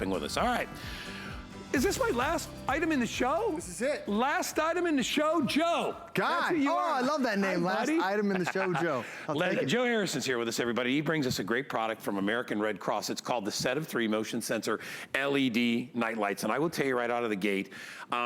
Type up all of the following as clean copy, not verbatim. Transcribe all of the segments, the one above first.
shopping with us. All right. Is this my last item in the show? This is it. Last item in the show, Joe. Guy. Oh, I love that name. Last item in the show, Joe. Joe Harrison's here with us, everybody. He brings us a great product from American Red Cross. It's called the Set of 3 Motion Sensor LED night lights. And I will tell you right out of the gate,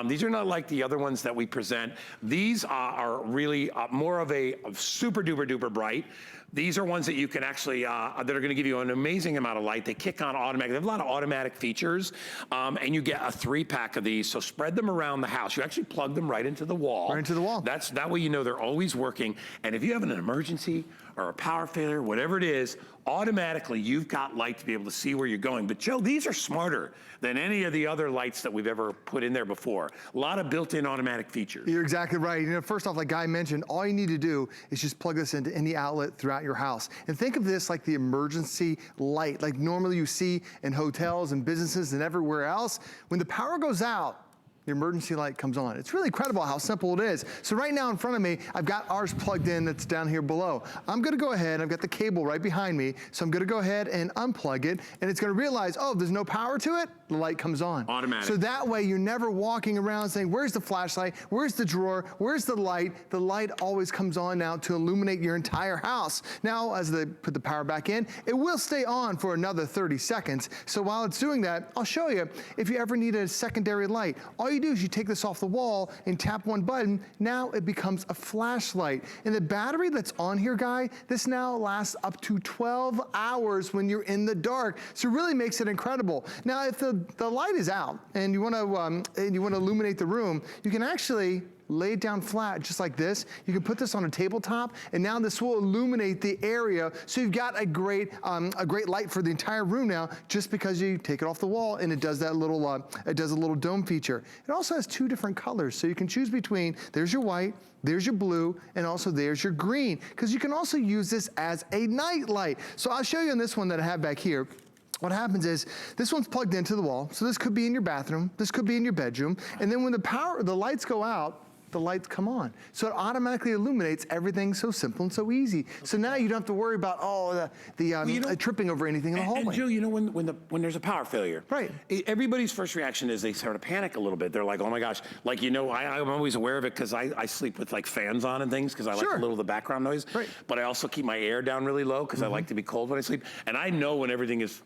these are not like the other ones that we present. These are really more of a super duper duper bright. These are ones that you can actually, that are gonna give you an amazing amount of light. They kick on automatically. They have a lot of automatic features, and you get a 3-pack of these, so spread them around the house. You actually plug them right into the wall. Right into the wall. That way you know they're always working, and if you have an emergency or a power failure, whatever it is, automatically you've got light to be able to see where you're going. But Joe, these are smarter than any of the other lights that we've ever put in there before. A lot of built-in automatic features. You're exactly right. You know, first off, like Guy mentioned, all you need to do is just plug this into any outlet throughout your house. And think of this like the emergency light, like normally you see in hotels and businesses and everywhere else. When the power goes out, the emergency light comes on. It's really incredible how simple it is. So right now in front of me, I've got ours plugged in that's down here below. I'm gonna go ahead, I've got the cable right behind me, so I'm gonna go ahead and unplug it, and it's gonna realize, oh, there's no power to it, the light comes on. Automatic. So that way you're never walking around saying, where's the flashlight, where's the drawer, where's the light? The light always comes on now to illuminate your entire house. Now, as they put the power back in, it will stay on for another 30 seconds. So while it's doing that, I'll show you, if you ever need a secondary light, all you do is you take this off the wall and tap one button, now it becomes a flashlight. And the battery that's on here, Guy, this now lasts up to 12 hours when you're in the dark. So it really makes it incredible. Now, if the light is out and you wanna illuminate the room, you can actually lay it down flat just like this. You can put this on a tabletop, and now this will illuminate the area. So you've got a great light for the entire room now, just because you take it off the wall and it does that little, it does a little dome feature. It also has 2 different colors, so you can choose between, there's your white, there's your blue, and also there's your green, because you can also use this as a night light. So I'll show you on this one that I have back here. What happens is, this one's plugged into the wall, so this could be in your bathroom, this could be in your bedroom, and then when the lights go out, the lights come on. So it automatically illuminates everything, so simple and so easy. So now you don't have to worry about, tripping over anything in the hallway. And Joe, you know, when there's a power failure, right? Everybody's first reaction is they sort of panic a little bit. They're like, oh my gosh, like, you know, I'm always aware of it because I sleep with like fans on and things because I like a little of the background noise. Right. But I also keep my air down really low because I like to be cold when I sleep. And I know when everything is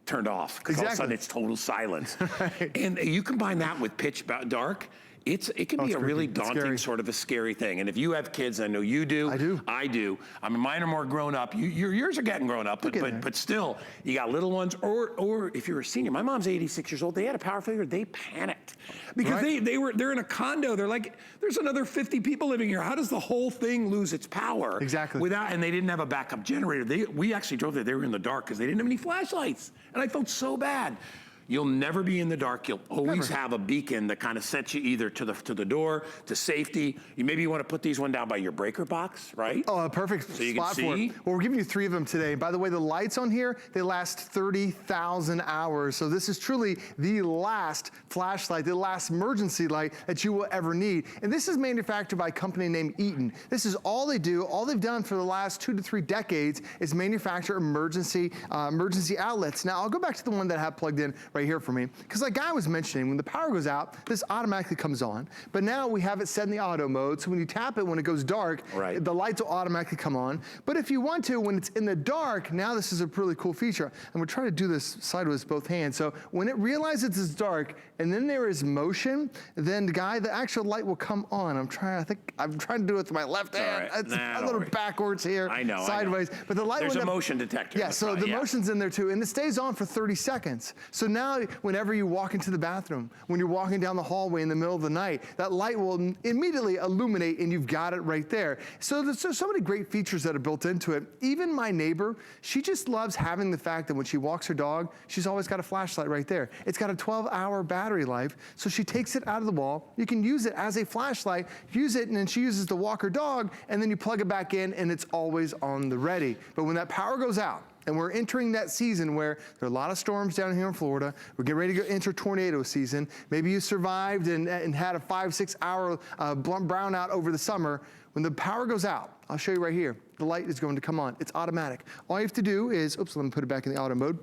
turned off because all of a sudden it's total silence. Right. And you combine that with pitch dark, it can be a really daunting, sort of a scary thing. And if you have kids, I know you do. I do. I mean, mine are more grown up. Yours are getting grown up, but still, you got little ones. Or if you're a senior, my mom's 86 years old. They had a power failure. They panicked because they're in a condo. They're like, there's another 50 people living here. How does the whole thing lose its power? Exactly. And they didn't have a backup generator. We actually drove there. They were in the dark because they didn't have any flashlights, and I felt so bad. You'll never be in the dark. You'll always have a beacon that kind of sets you either to the door, to safety. Maybe you want to put these one down by your breaker box, right? Oh, a perfect spot for it. Well, we're giving you 3 of them today. By the way, the lights on here, they last 30,000 hours. So this is truly the last flashlight, the last emergency light that you will ever need. And this is manufactured by a company named Eaton. This is all they do. All they've done for the last 2 to 3 decades is manufacture emergency outlets. Now, I'll go back to the one that I have plugged in right here for me, because like Guy was mentioning, when the power goes out, this automatically comes on, but now we have it set in the auto mode, so when you tap it, when it goes dark, the lights will automatically come on. But if you want to, when it's in the dark, now this is a really cool feature, and we're trying to do this sideways with both hands, so when it realizes it's dark, and then there is motion, then the actual light will come on. I'm trying to do it with my left hand. It's a little backwards here, sideways, but the light, there's a motion detector. Yeah, so the motion's in there too, and it stays on for 30 seconds. So now, whenever you walk into the bathroom, when you're walking down the hallway in the middle of the night, that light will immediately illuminate, and you've got it right there. So there's so many great features that are built into it. Even my neighbor, she just loves having the fact that when she walks her dog, she's always got a flashlight right there. It's got a 12-hour battery life, so she takes it out of the wall. You can use it as a flashlight, use it, and then she uses to walk her dog, and then you plug it back in, and it's always on the ready. But when that power goes out, and we're entering that season where there are a lot of storms down here in Florida. We're getting ready to enter tornado season. Maybe you survived and had a 5-6 hour brownout over the summer. When the power goes out, I'll show you right here, the light is going to come on. It's automatic. All you have to do is, oops, let me put it back in the auto mode.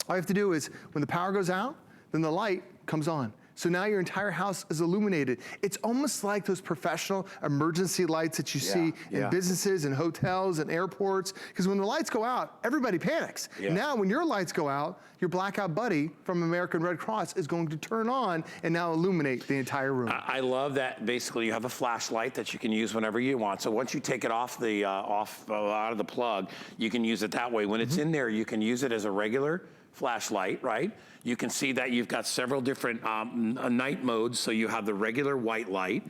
All you have to do is, when the power goes out, then the light comes on. So now your entire house is illuminated. It's almost like those professional emergency lights that you see in businesses and hotels and airports. Because when the lights go out, everybody panics. Now when your lights go out, your Blackout buddy from American Red Cross is going to turn on and now illuminate the entire room. I love that basically you have a flashlight that you can use whenever you want. So once you take it off the out of the plug, you can use it that way. When it's in there, you can use it as a regular flashlight, right? You can see that you've got several different night modes. So you have the regular white light.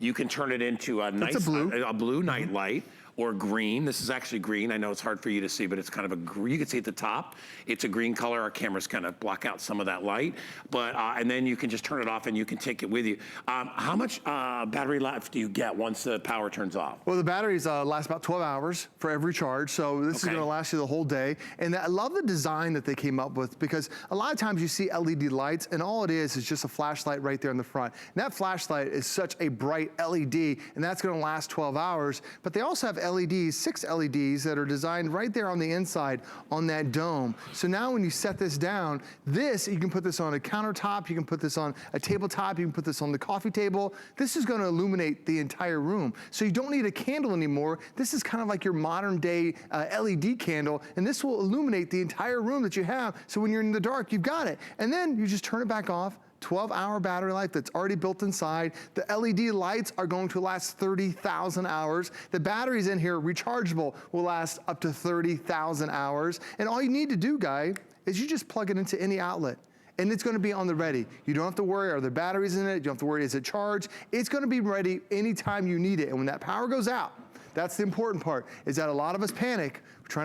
You can turn it into a blue night light, or green. This is actually green. I know it's hard for you to see, but it's kind of a green. You can see at the top, it's a green color. Our cameras kind of block out some of that light. But and then you can just turn it off and you can take it with you. How much battery life do you get once the power turns off? Well, the batteries last about 12 hours for every charge. So this is gonna last you the whole day. And I love the design that they came up with, because a lot of times you see LED lights and all it is just a flashlight right there in the front. And that flashlight is such a bright LED, and that's gonna last 12 hours. But they also have LEDs, 6 LEDs that are designed right there on the inside on that dome. So now when you set this down, you can put this on a countertop, you can put this on a tabletop, you can put this on the coffee table. This is gonna illuminate the entire room. So you don't need a candle anymore. This is kind of like your modern day LED candle, and this will illuminate the entire room that you have. So when you're in the dark, you've got it. And then you just turn it back off. 12-hour battery life that's already built inside. The LED lights are going to last 30,000 hours. The batteries in here, rechargeable, will last up to 30,000 hours. And all you need to do, guy, is you just plug it into any outlet, and it's gonna be on the ready. You don't have to worry, are there batteries in it? You don't have to worry, is it charged? It's gonna be ready anytime you need it. And when that power goes out, that's the important part, is that a lot of us panic. We're trying to